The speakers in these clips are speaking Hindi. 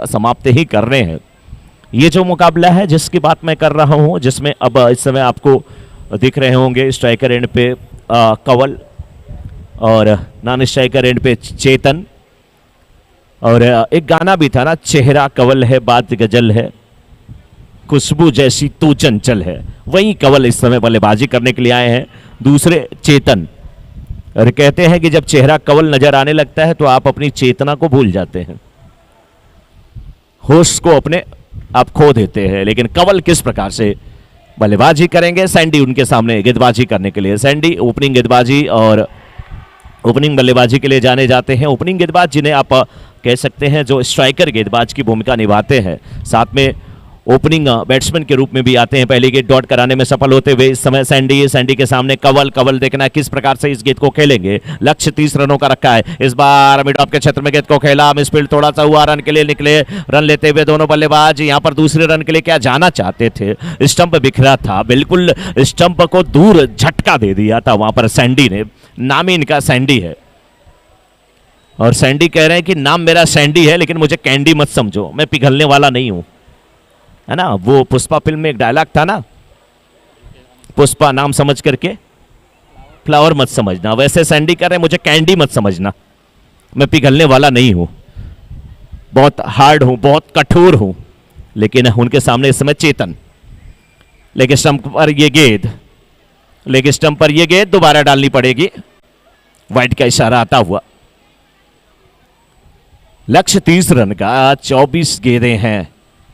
समाप्त ही कर रहे हैं। ये जो मुकाबला है जिसकी बात मैं कर रहा हूं, जिसमें अब इस समय आपको दिख रहे होंगे स्ट्राइकर एंड पे कंवल और नॉन स्ट्राइकर एंड पे चेतन, और एक गाना भी था ना, चेहरा कंवल है बात गजल है, खुशबू जैसी तू चंचल है। वही कंवल इस समय बल्लेबाजी करने के लिए आए हैं, दूसरे चेतन। और कहते हैं कि जब चेहरा कंवल नजर आने लगता है तो आप अपनी चेतना को भूल जाते हैं, होश को अपने आप खो देते हैं। लेकिन कंवल किस प्रकार से बल्लेबाजी करेंगे, सैंडी उनके सामने गेंदबाजी करने के लिए। सैंडी ओपनिंग गेंदबाजी और ओपनिंग बल्लेबाजी के लिए जाने जाते हैं। ओपनिंग गेंदबाज जिन्हें आप कह सकते हैं जो स्ट्राइकर गेंदबाज की भूमिका निभाते हैं, साथ में ओपनिंग बैट्समैन के रूप में भी आते हैं। पहली गेंद डॉट कराने में सफल होते हुए इस समय सैंडी के सामने कंवल देखना किस प्रकार से इस गेंद को खेलेंगे। लक्ष्य 30 रनों का रखा है। इस बार मिड ऑफ के क्षेत्र में गेंद को खेला, मिसफील्ड थोड़ा सा हुआ, रन के लिए निकले। रन लेते हुए दोनों बल्लेबाज यहां पर दूसरे रन के लिए क्या जाना चाहते थे, स्टंप बिखरा था, बिल्कुल स्टंप को दूर झटका दे दिया था वहां पर सैंडी ने। नाम ही इनका सैंडी है और सैंडी कह रहे हैं कि नाम मेरा सैंडी है लेकिन मुझे कैंडी मत समझो, मैं पिघलने वाला नहीं हूं, है ना। वो पुष्पा फिल्म में एक डायलॉग था ना, पुष्पा नाम समझ करके फ्लावर मत समझना, वैसे सैंडी कह रहे हैं मुझे कैंडी मत समझना, मैं पिघलने वाला नहीं हूं, बहुत हार्ड हूं, बहुत कठोर हूं। लेकिन उनके सामने इस समय चेतन, लेग स्टंप पर ये गेंद, लेग स्टंप पर ये गेंद दोबारा डालनी पड़ेगी, वाइड का इशारा आता हुआ। लक्ष्य 30 रन का, 24 गेंदें हैं।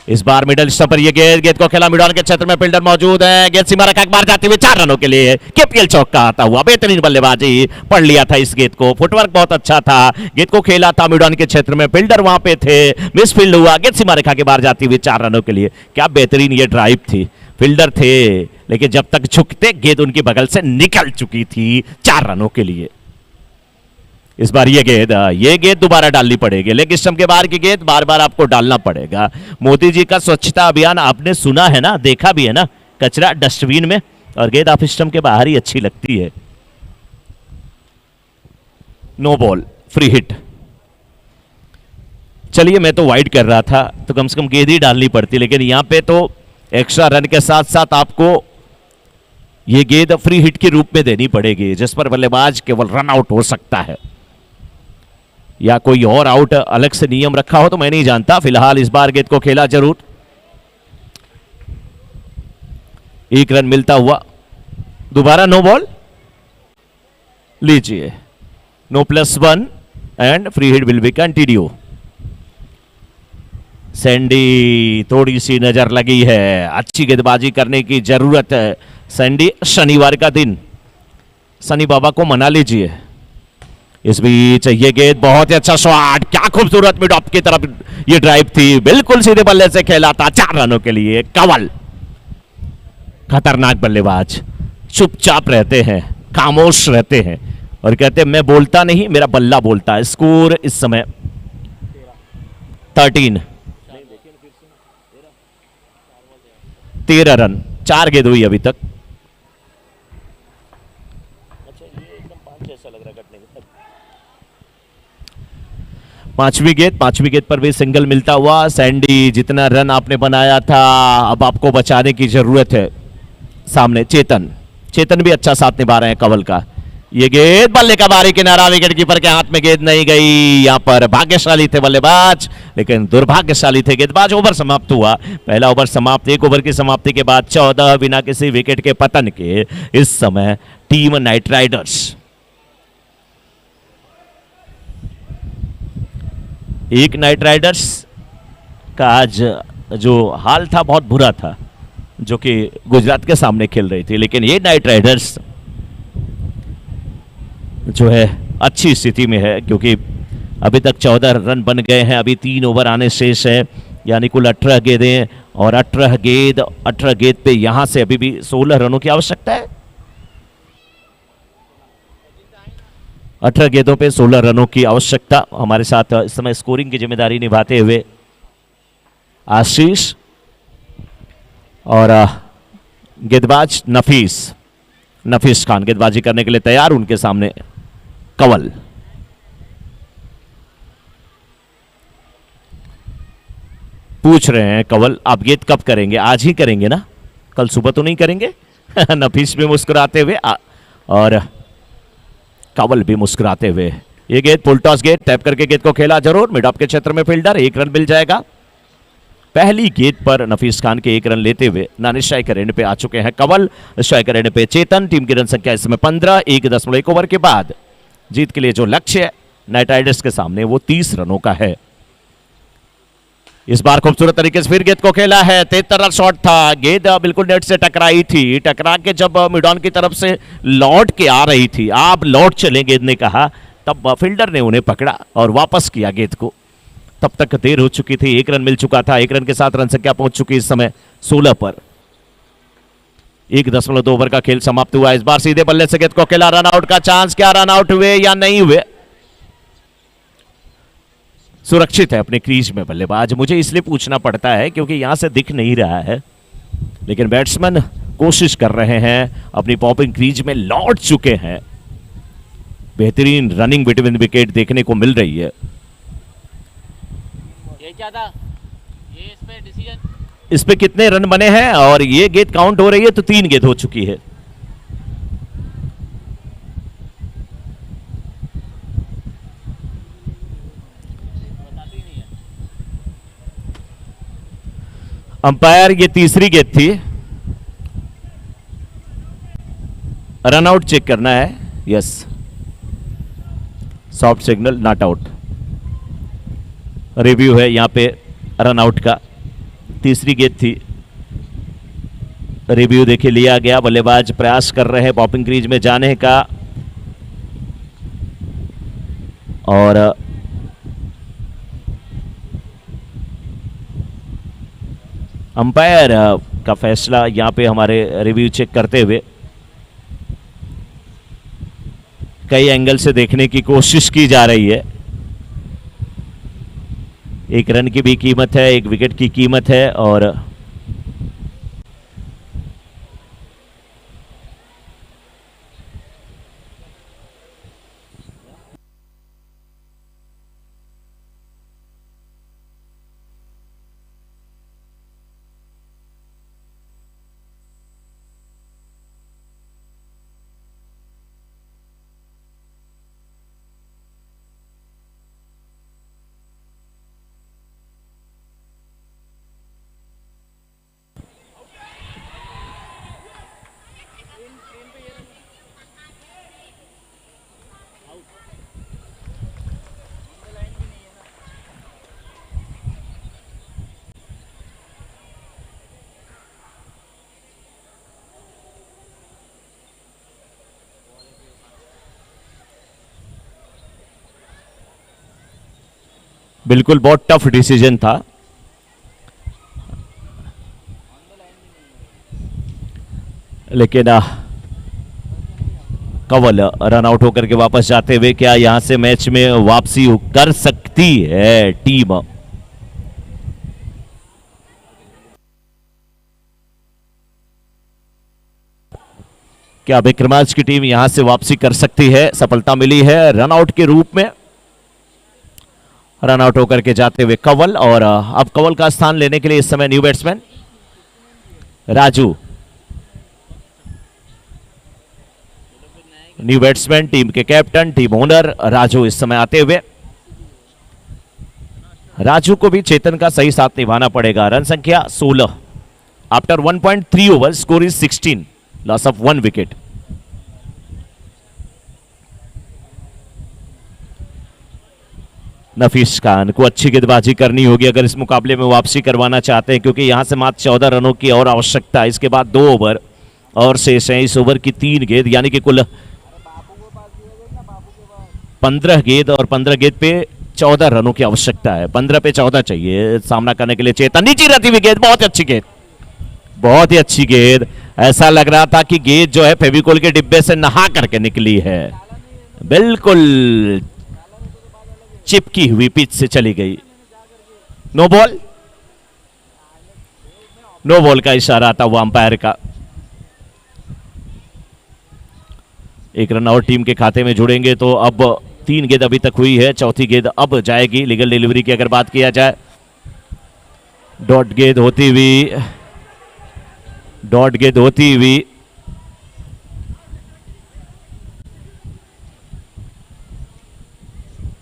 इस बार मिडल स्टंप पर ये गेंद को खेला, मिडॉन के क्षेत्र में फील्डर मौजूद है, गेंद सीमा रेखा के बाहर जाती हुई 4 रनों के लिए केपीएल चौका आता हुआ। बेहतरीन बल्लेबाजी, पढ़ लिया था इस गेंद को, फुटवर्क बहुत अच्छा था, गेंद को खेला था मिडॉन के क्षेत्र में, फील्डर वहां पे थे, मिस फील्ड हुआ, गेंद सीमा रेखा के बाहर जाती हुई 4 रनों के लिए। क्या बेहतरीन ये ड्राइव थी, फील्डर थे लेकिन जब तक झुकते गेंद उनकी बगल से निकल चुकी थी 4 रनों के लिए। इस बार ये गेंद दोबारा डालनी पड़ेगी, लेग स्टंप के बाहर की गेंद बार बार आपको डालना पड़ेगा। मोदी जी का स्वच्छता अभियान आपने सुना है ना, देखा भी है ना, कचरा डस्टबिन में, और गेंद ऑफ स्टंप के बाहर ही अच्छी लगती है। No ball, free hit. चलिए मैं तो वाइड कर रहा था तो कम से कम गेंद ही डालनी पड़ती, लेकिन यहां पे तो एक्स्ट्रा रन के साथ साथ आपको यह गेंद फ्री हिट के रूप में देनी पड़ेगी, जिस पर बल्लेबाज केवल रन आउट हो सकता है, या कोई और आउट अलग से नियम रखा हो तो मैं नहीं जानता। फिलहाल इस बार गेंद को खेला जरूर, 1 रन मिलता हुआ, दोबारा नो बॉल, लीजिए no +1 and free hit will be continue. Sandy थोड़ी सी नजर लगी है, अच्छी गेंदबाजी करने की जरूरत है। सैंडी, शनिवार का दिन, शनि बाबा को मना लीजिए। इस बीच ये गेंद बहुत ही अच्छा शॉट, क्या खूबसूरत मिड ऑफ की तरफ ये ड्राइव थी, बिल्कुल सीधे बल्ले से खेला था 4 रनों के लिए। कंवल खतरनाक बल्लेबाज, चुपचाप रहते हैं, खामोश रहते हैं और कहते हैं मैं बोलता नहीं, मेरा बल्ला बोलता है। स्कोर इस समय 13 रन, 4 गेंद हुई अभी तक। पांचवी गेंद पर भी सिंगल मिलता हुआ। सैंडी, जितना रन आपने बनाया था अब आपको बचाने की जरूरत है। सामने चेतन भी अच्छा साथ निभा रहे हैं कंवल का। ये गेंद बल्ले का बाहरी किनारा, विकेट कीपर के हाथ में गेंद नहीं गई। यहां पर भाग्यशाली थे बल्लेबाज लेकिन दुर्भाग्यशाली थे गेंदबाज। ओवर समाप्त हुआ, पहला ओवर समाप्त। 1 ओवर की समाप्ति के बाद 14 बिना किसी विकेट के पतन के इस समय टीम नाइट राइडर्स एक नाइट राइडर्स का आज जो हाल था बहुत बुरा था, जो कि गुजरात के सामने खेल रही थी, लेकिन ये नाइट राइडर्स जो है अच्छी स्थिति में है क्योंकि अभी तक 14 रन बन गए हैं, अभी 3 ओवर आने शेष है, यानी कुल 18 गेंदें और 18 गेंद पे यहां से अभी भी 16 रनों की आवश्यकता है। 18 गेंदों पे 16 रनों की आवश्यकता। हमारे साथ इस समय स्कोरिंग की जिम्मेदारी निभाते हुए आशीष और गेंदबाज नफीस खान गेंदबाजी करने के लिए तैयार। उनके सामने कंवल। पूछ रहे हैं कंवल, आप गेंद कब करेंगे? आज ही करेंगे ना, कल सुबह तो नहीं करेंगे? नफीस भी मुस्कुराते हुए और कंवल भी मुस्कुराते हुए। ये गेंद फुल टॉस गेंद, टैप करके गेंद को खेला जरूर, मिड ऑफ के क्षेत्र में फील्डर, 1 रन मिल जाएगा। पहली गेंद पर नफीस खान के 1 रन लेते हुए नानी स्ट्राइकर एंड पे आ चुके हैं कंवल, स्ट्राइकर एंड पे चेतन। टीम की रन संख्या इस समय 15, 1.1 ओवर के बाद जीत के लिए जो लक्ष्य है नाइट राइडर्स के सामने वो 30 रनों का है। इस बार खूबसूरत तरीके से फिर गेंद को खेला है, 73 रन शॉट था, गेंद बिल्कुल नेट से टकराई थी, टकरा के जब मिड ऑन की तरफ से लौट के आ रही थी, आप लौट चले गेंद ने कहा, तब फील्डर ने उन्हें पकड़ा और वापस किया गेंद को। तब तक देर हो चुकी थी, 1 रन मिल चुका था, 1 रन के साथ रन संख्या पहुंच चुकी इस समय 16 पर। 1.2 ओवर का खेल समाप्त हुआ। इस बार सीधे बल्ले से गेंद को खेला, रन आउट का चांस, क्या रन आउट हुए या नहीं हुए? सुरक्षित है अपने क्रीज में बल्लेबाज, मुझे इसलिए पूछना पड़ता है क्योंकि यहां से दिख नहीं रहा है, लेकिन बैट्समैन कोशिश कर रहे हैं, अपनी पॉपिंग क्रीज में लौट चुके हैं। बेहतरीन रनिंग बिटवीन विकेट देखने को मिल रही है। ये क्या था? ये इस पे डिसीजन, इस पे कितने रन बने हैं और ये गेंद काउंट हो रही है तो 3 गेंद हो चुकी है। अंपायर ये तीसरी गेंद थी, रन आउट चेक करना है। Yes, soft signal, not out. Review है यहां पे रन आउट का, तीसरी गेंद थी, रिव्यू देखे लिया गया। बल्लेबाज प्रयास कर रहे हैं पॉपिंग क्रीज में जाने का और अंपायर का फैसला यहां पे हमारे रिव्यू चेक करते हुए कई एंगल से देखने की कोशिश की जा रही है। 1 रन की भी कीमत है, 1 विकेट की कीमत है और बिल्कुल बहुत टफ डिसीजन था, लेकिन कंवल रन आउट होकर के वापस जाते हुए क्या यहां से मैच में वापसी कर सकती है टीम? क्या विक्रमाज की टीम यहां से वापसी कर सकती है? सफलता मिली है रन आउट के रूप में, रन आउट होकर के जाते हुए कंवल। और अब कंवल का स्थान लेने के लिए इस समय new batsman Raju, new batsman, team के कैप्टन, टीम ओनर राजू इस समय आते हुए। राजू को भी चेतन का सही साथ निभाना पड़ेगा। रन संख्या 16 after 1.3 over, score is 16, loss of 1 wicket. Nafees Khan को अच्छी गेंदबाजी करनी होगी अगर इस मुकाबले में वापसी करवाना चाहते हैं, क्योंकि यहां से मात्र 14 रनों की और आवश्यकता है। इसके बाद 2 ओवर और शेष हैं, इस ओवर की 3 गेंद, यानी कि कुल 15 गेंद और 15 गेंद पे 14 रनों की आवश्यकता है। 15 पे 14 चाहिए सामना करने के लिए। चेतन नीचे रहती हुई गेंद, बहुत अच्छी गेंद, बहुत ही अच्छी गेंद। ऐसा लग रहा था कि गेंद जो है फेविकोल के डिब्बे से नहा करके निकली है, बिल्कुल चिपकी हुई पिच से चली गई। नो बॉल, नो बॉल का इशारा आता हुआ अंपायर का। 1 रन और टीम के खाते में जुड़ेंगे तो अब 3 गेंद अभी तक हुई है, चौथी गेंद अब जाएगी। लीगल डिलीवरी की अगर बात किया जाए डॉट गेंद होती हुई, डॉट गेंद होती हुई।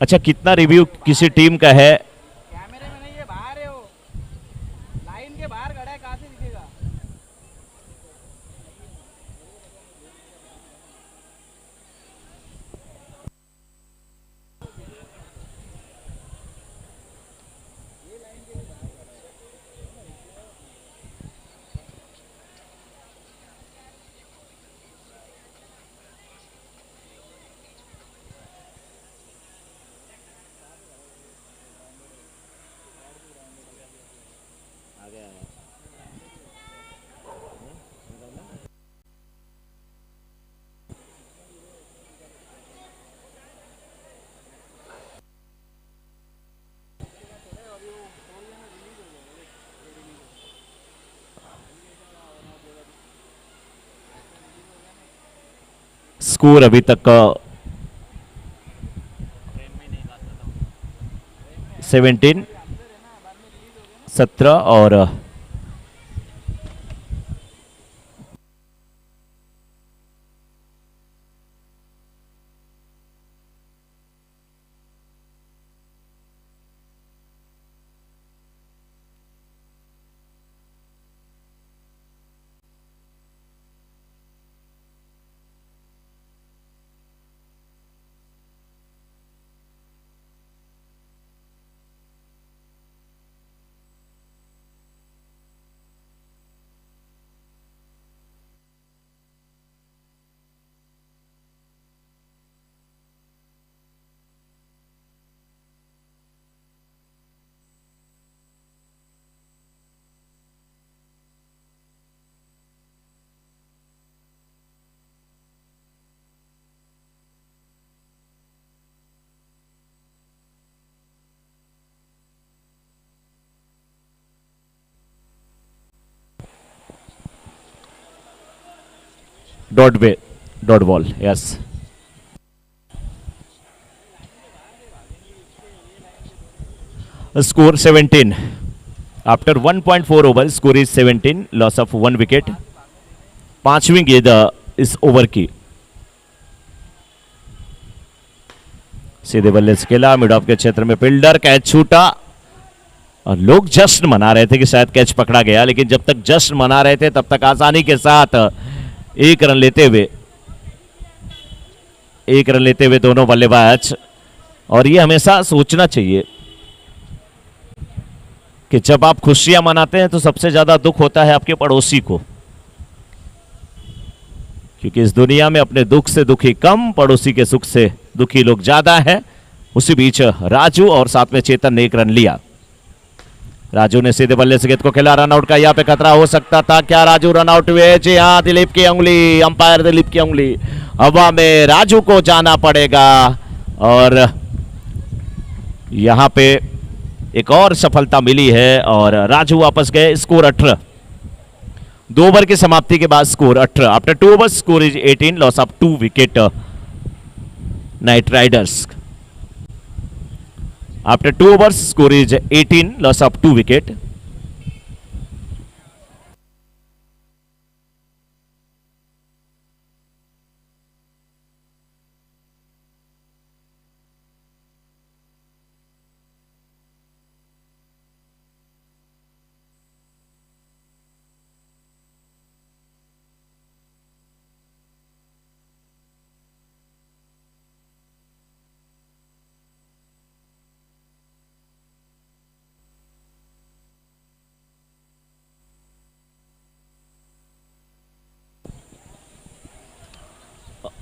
अच्छा, कितना रिव्यू किसी टीम का है? कैमरे में नहीं, ये बाहर है, वो लाइन के बाहर खड़ा है, कहाँ से दिखेगा? स्कोर अभी तक का 17, 17 और dot way, dot ball, yes. Score 17 after 1.4 over, score is 17, loss of 1 wicket. पांचवी गेंद इस ओवर की। सीधे बल्ले से खेला, मिड ऑफ के क्षेत्र में फील्डर, कैच छूटा और लोग जश्न मना रहे थे कि शायद कैच पकड़ा गया, लेकिन जब तक जश्न मना रहे थे तब तक आसानी के साथ एक रन लेते हुए दोनों बल्लेबाज। और ये हमेशा सोचना चाहिए कि जब आप खुशियां मनाते हैं तो सबसे ज्यादा दुख होता है आपके पड़ोसी को, क्योंकि इस दुनिया में अपने दुख से दुखी कम, पड़ोसी के सुख से दुखी लोग ज्यादा हैं। उसी बीच राजू और साथ में चेतन ने एक रन लिया। राजू ने सीधे बल्ले से गेंद को खेला, रन आउट का यहाँ पे खतरा हो सकता था। क्या राजू रन आउट हुए? जी हाँ, दिलीप की उंगली, अंपायर दिलीप की उंगली हवा में, राजू को जाना पड़ेगा। और यहां पे एक और सफलता मिली है और राजू वापस गए। स्कोर 18, 2 ओवर की समाप्ति के बाद score 18 after 2 over, score is 18, loss of 2 wicket night Riders. After 2 overs, score is 18, loss of 2 wicket.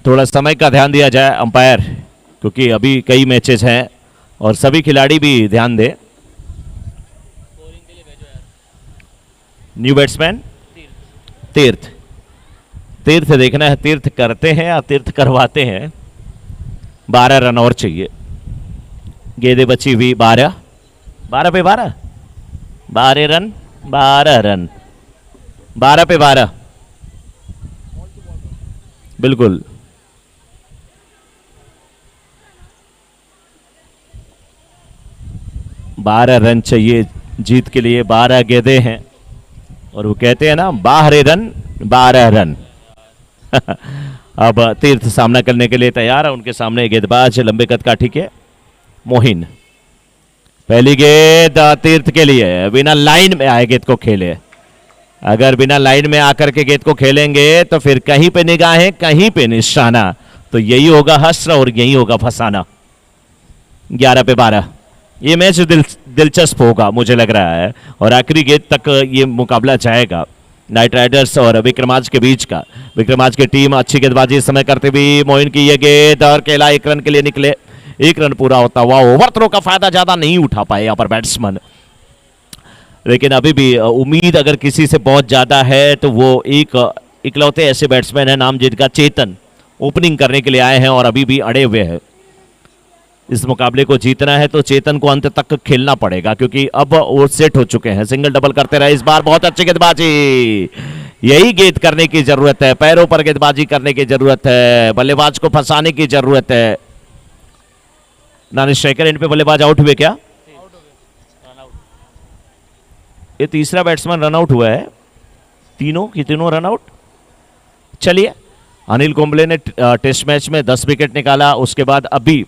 थोड़ा समय का ध्यान दिया जाए अंपायर, क्योंकि अभी कई मैचेस हैं और सभी खिलाड़ी भी ध्यान दें। स्कोरिंग के लिए भेजो यार। न्यू बैट्समैन तीर्थ। तीर्थ देखना है, तीर्थ करते हैं या तीर्थ करवाते हैं। 12 रन और चाहिए, गेंदें बची हुई 12, 12 पे 12, 12 रन, 12 रन, 12 पे 12, बिल्कुल। बारह रन चाहिए जीत के लिए 12 गेंदें हैं और वो कहते हैं ना 12 रन 12 रन। अब तीर्थ सामना करने के लिए तैयार है। उनके सामने गेंदबाज लंबे कद का, ठीक है, मोहिन। पहली गेंद तीर्थ के लिए, बिना लाइन में आए गेंद को खेले। अगर बिना लाइन में आकर के गेंद को खेलेंगे तो फिर कहीं पे निगाहें कहीं पे निशाना, तो यही होगा हस्र और यही होगा फसाना। 11 पे 12 ये मैच दिलचस्प होगा मुझे लग रहा है और आखिरी गेंद तक ये मुकाबला जाएगा नाइट राइडर्स और विक्रमाज के बीच का। विक्रमाज की टीम अच्छी गेंदबाजी इस समय करते हुए, मोइन की ये गेंद और केला 1 रन के लिए निकले। 1 रन पूरा होता हुआ, ओवर थ्रो का फायदा ज्यादा नहीं उठा पाए यहाँ पर बैट्समैन, लेकिन अभी भी उम्मीद अगर किसी से बहुत ज्यादा है तो वो एक इकलौते ऐसे बैट्समैन है नाम जिनका चेतन, ओपनिंग करने के लिए आए हैं और अभी भी अड़े हुए हैं। इस मुकाबले को जीतना है तो चेतन को अंत तक खेलना पड़ेगा क्योंकि अब वो सेट हो चुके हैं। सिंगल डबल करते रहे इस बार, बहुत अच्छी गेंदबाजी, यही गेंद करने की जरूरत है, पैरों पर गेंदबाजी करने की जरूरत है, बल्लेबाज को फंसाने की जरूरत है। नानी स्ट्राइकर एंड पे बल्लेबाज आउट हुए क्या? ये तीसरा बैट्समैन रन आउट हुआ है, तीनों की तीनों रन आउट। चलिए, अनिल कुंबले ने टेस्ट मैच में 10 विकेट निकाला, उसके बाद अभी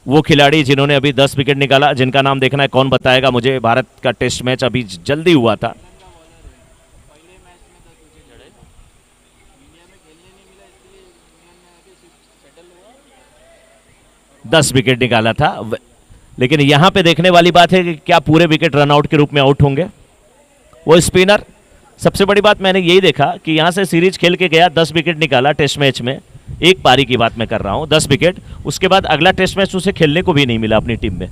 वो खिलाड़ी जिन्होंने अभी 10 विकेट निकाला, जिनका नाम देखना है कौन बताएगा मुझे। भारत का टेस्ट मैच अभी जल्दी हुआ था, पहले मैच में तो तुझे इंडिया में खेलने नहीं मिला, इसलिए इंग्लैंड में आके सेटल हुआ। 10 विकेट निकाला था। लेकिन यहां पे देखने वाली बात है कि क्या पूरे विकेट रन आउट के रूप में आउट होंगे वो स्पिनर। सबसे बड़ी बात मैंने यही देखा कि यहां से सीरीज खेल के गया, 10 विकेट निकाला टेस्ट मैच में, एक पारी की बात मैं कर रहा हूं, 10 विकेट। उसके बाद अगला टेस्ट मैच उसे खेलने को भी नहीं मिला अपनी टीम में।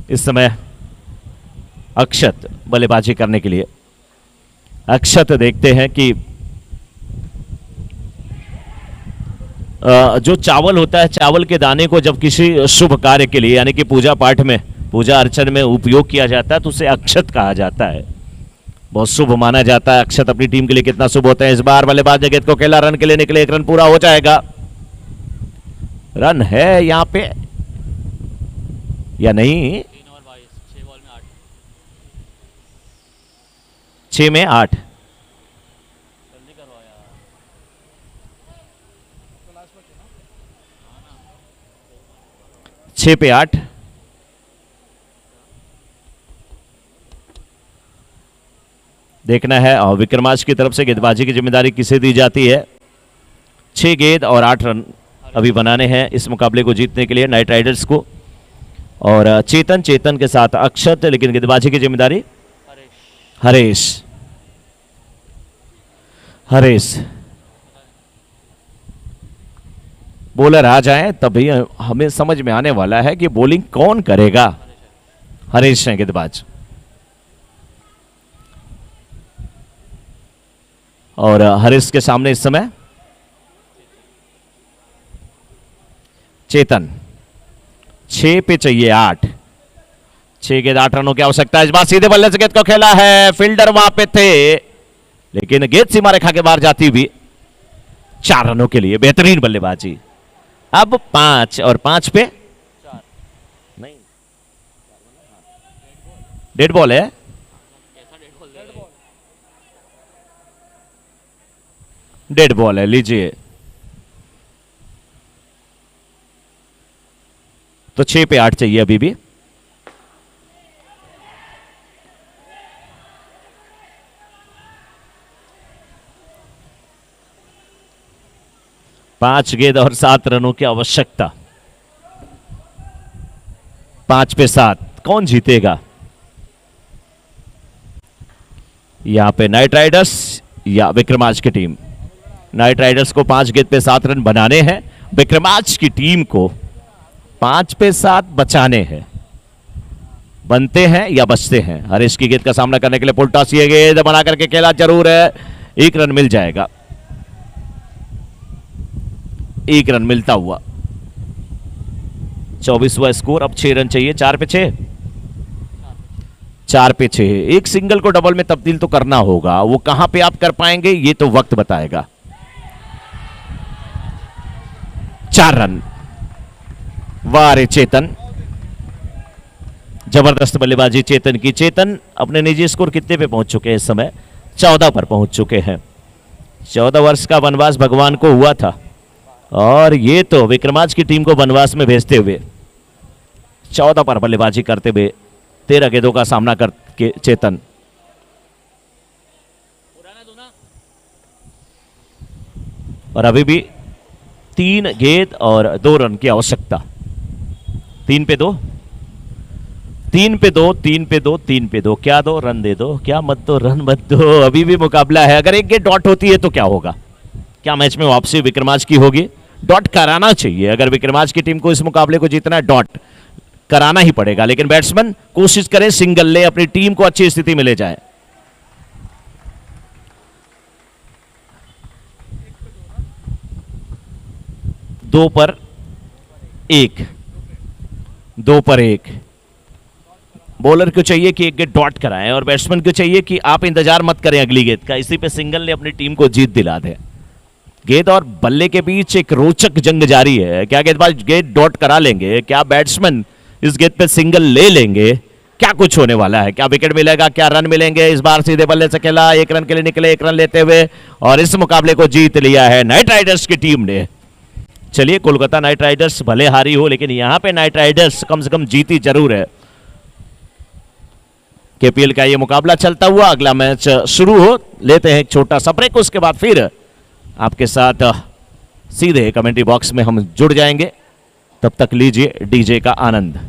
इस समय अक्षत बल्लेबाजी करने के लिए, अक्षत देखते हैं कि जो चावल होता है, चावल के दाने को जब किसी शुभ कार्य के लिए यानी कि पूजा पाठ में, पूजा अर्चन में उपयोग किया जाता है तो उसे अक्षत कहा जाता है, बहुत शुभ माना जाता है। अक्षत अपनी टीम के लिए कितना शुभ होता है। इस बार बल्लेबाज ने गेंद को खेला, रन के लिए निकले, 1 रन पूरा हो जाएगा। रन है यहां पे या नहीं? 3 ओवर 22, 6 बॉल में 8। 6 में 8। जल्दी करो यार, तो लास्ट में खेला। 6 पे 8। देखना है और विक्रमाज की तरफ से गेंदबाजी की जिम्मेदारी किसे दी जाती है। 6 गेंद और 8 रन अभी बनाने हैं इस मुकाबले को जीतने के लिए नाइट राइडर्स को। और चेतन के साथ अक्षत, लेकिन गेंदबाजी की जिम्मेदारी हरेश। बॉलर आ जाए तभी हमें समझ में आने वाला है कि बॉलिंग कौन करेगा। हरेश हैं गेंदबाज और हरीश के सामने इस समय चेतन। 6 पे चाहिए 8, 6 गेंद 8 रनों की आवश्यकता है। इस बार सीधे बल्ले से गेंद को खेला है, फील्डर वहां पे थे लेकिन गेंद सीमा रेखा के बाहर जाती हुई 4 रनों के लिए बेहतरीन बल्लेबाजी। अब 5 और 5 पे 4 नहीं, डेड बॉल है। डेड बॉल है, लीजिए। तो 6 पे 8 चाहिए अभी भी। पांच गेंद और 7 रनों की आवश्यकता। 5 पे 7 कौन जीतेगा? यहां पे नाइट राइडर्स या विक्रमाज की टीम। नाइट राइडर्स को 5 गेंद पे 7 रन बनाने हैं, विक्रमाज की टीम को 5 पे 7 बचाने हैं। बनते हैं या बचते हैं? हरीश की गेंद का सामना करने के लिए पुल टॉस, ये गेंद बना करके खेला जरूर है, 1 रन मिल जाएगा। 1 रन मिलता हुआ 24वां स्कोर। अब 6 रन चाहिए। 4 पे 6, 4 पे 6। एक सिंगल को डबल में तब्दील तो करना होगा, वो कहां पे आप कर पाएंगे ये तो वक्त बताएगा। 4 रन। वाह रे चेतन, जबरदस्त बल्लेबाजी चेतन की। चेतन अपने निजी स्कोर कितने पे पहुंच चुके हैं इस समय? 14 पर पहुंच चुके हैं। 14 वर्ष का वनवास भगवान को हुआ था और ये तो विक्रमाज की टीम को वनवास में भेजते हुए 14 पर बल्लेबाजी करते हुए 13 गेंदों का सामना करके चेतन। और अभी भी 3 गेंद और 2 रन की आवश्यकता। 3 पे 2, 3 पे 2, 3 पे 2, 3 पे 2। क्या दो? रन दे दो। क्या मत दो? रन मत दो। अभी भी मुकाबला है। अगर एक गेंद डॉट होती है तो क्या होगा? क्या मैच में वापसी विक्रमाज की होगी? डॉट कराना चाहिए। अगर विक्रमाज की टीम को इस मुकाबले को जीतना है, डॉट कराना ही पड़ेगा। लेकिन बैट्समैन कोशिश करें सिंगल ले, अपनी टीम को अच्छी स्थिति में ले जाए। दो पर एक, 2 पर 1। बॉलर को चाहिए कि एक गेंद डॉट कराएं और बैट्समैन को चाहिए कि आप इंतजार मत करें अगली गेंद का, इसी पे सिंगल ने अपनी टीम को जीत दिला दे। गेंद और बल्ले के बीच एक रोचक जंग जारी है। क्या गेंदबाज गेंद डॉट करा लेंगे? क्या बैट्समैन इस गेंद पे सिंगल ले लेंगे? क्या कुछ होने वाला है? क्या विकेट मिलेगा? क्या रन मिलेंगे? इस बार सीधे बल्ले से खेला, 1 रन के लिए निकले, 1 रन लेते हुए, और इस मुकाबले को जीत लिया है नाइट राइडर्स की टीम ने। चलिए, कोलकाता नाइट राइडर्स भले हारी हो, लेकिन यहां पे नाइट राइडर्स कम से कम जीती जरूर है। केपीएल का ये मुकाबला चलता हुआ, अगला मैच शुरू हो। लेते हैं एक छोटा सा ब्रेक, उसके बाद फिर आपके साथ सीधे कमेंट्री बॉक्स में हम जुड़ जाएंगे। तब तक लीजिए डीजे का आनंद।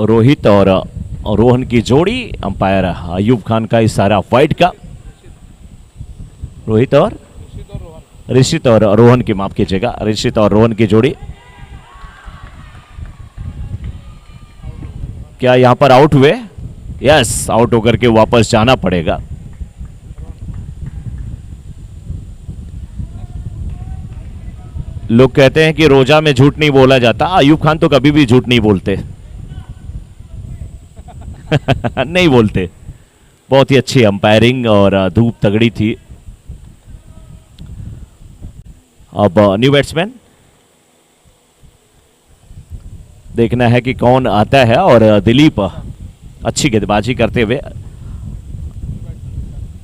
रोहित और रोहन की जोड़ी, अंपायर अयूब खान का इशारा वाइड का। रोहित और ऋषित और रोहन की, माफ कीजिएगा, ऋषित और रोहन की जोड़ी। क्या यहां पर आउट हुए? यस, आउट होकर के वापस जाना पड़ेगा। लोग कहते हैं कि रोजा में झूठ नहीं बोला जाता, अयूब खान तो कभी भी झूठ नहीं बोलते। नहीं बोलते। बहुत ही अच्छी अंपायरिंग और धूप तगड़ी थी। अब न्यू बैट्समैन देखना है कि कौन आता है, और दिलीप अच्छी गेंदबाजी करते हुए।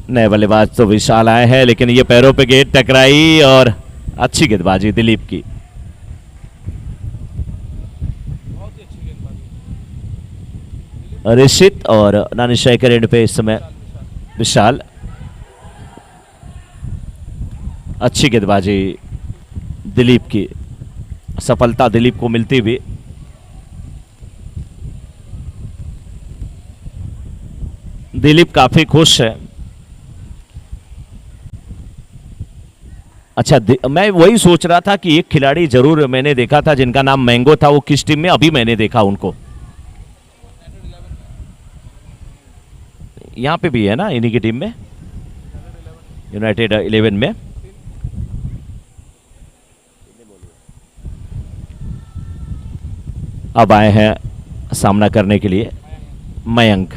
नए बल्लेबाज तो विशाल आए हैं, लेकिन ये पैरों पे गेंद टकराई और अच्छी गेंदबाजी दिलीप की। ऋषित और नानी शेखर एंड पे इस समय विशाल। अच्छी गेंदबाजी दिलीप की, सफलता दिलीप को मिलती हुई। दिलीप काफी खुश है। अच्छा, मैं वही सोच रहा था कि एक खिलाड़ी जरूर मैंने देखा था जिनका नाम मैंगो था, वो किस टीम में? अभी मैंने देखा उनको, यहां पे भी है ना, इन्हीं की टीम में, यूनाइटेड 11 में। अब आए हैं सामना करने के लिए मयंक।